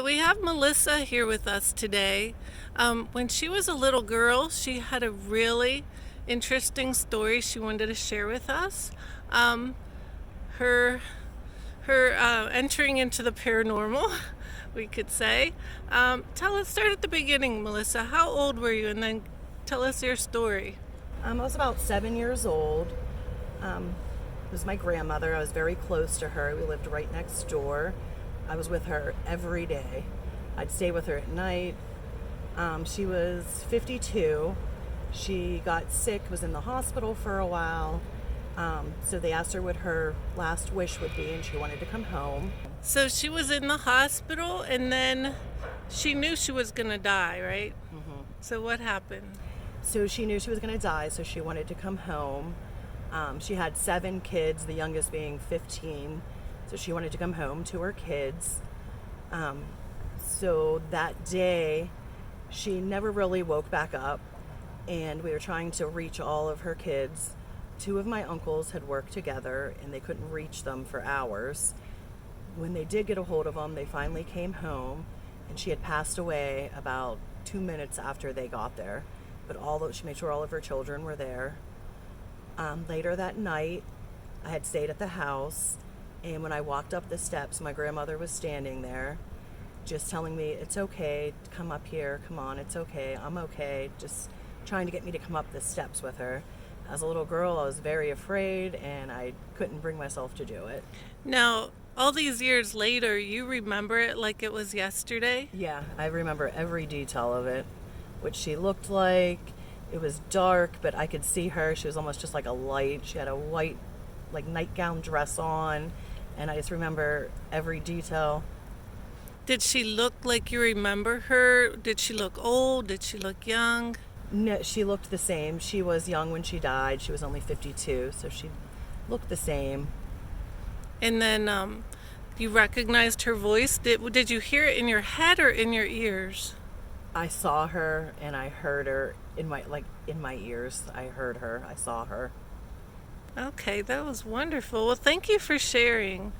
we have Melissa here with us today. When she was a little girl, she had a really interesting story she wanted to share with us. Um, her her entering into the paranormal, we could say. Let's start at the beginning, Melissa. How old were you? And then tell us your story. I was about 7 years old. It was my grandmother. I was very close to her. We lived right next door. I was with her every day. I'd stay with her at night. She was 52. She got sick, was in the hospital for a while. So they asked her what her last wish would be, and she wanted to come home. So she was in the hospital, and then she knew she was going to die, right? So what happened? So she knew she was going to die, so she wanted to come home. She had 7 kids, the youngest being 15. So she wanted to come home to her kids. So that day, she never really woke back up, and we were trying to reach all of her kids. 2 of my uncles had worked together, and they couldn't reach them for hours. When they did get a hold of them, they finally came home, and she had passed away about 2 minutes after they got there. But she made sure all of her children were there. Later that night, I had stayed at the house, and when I walked up the steps, my grandmother was standing there, just telling me, "It's okay, come up here, come on, it's okay, I'm okay," just trying to get me to come up the steps with her. As a little girl, I was very afraid, and I couldn't bring myself to do it. Now, all these years later, you remember it like it was yesterday? Yeah, I remember every detail of it, what she looked like. It was dark, but I could see her. She was almost just like a light. She had a white, like, nightgown dress on, and I just remember every detail. Did she look like you remember her? Did she look old? Did she look young? No, she looked the same. She was young when she died. She was only 52, so she looked the same. And then you recognized her voice. Did you hear it in your head or in your ears? I saw her and I heard her in my ears. I heard her. I saw her. Okay, that was wonderful. Well, thank you for sharing.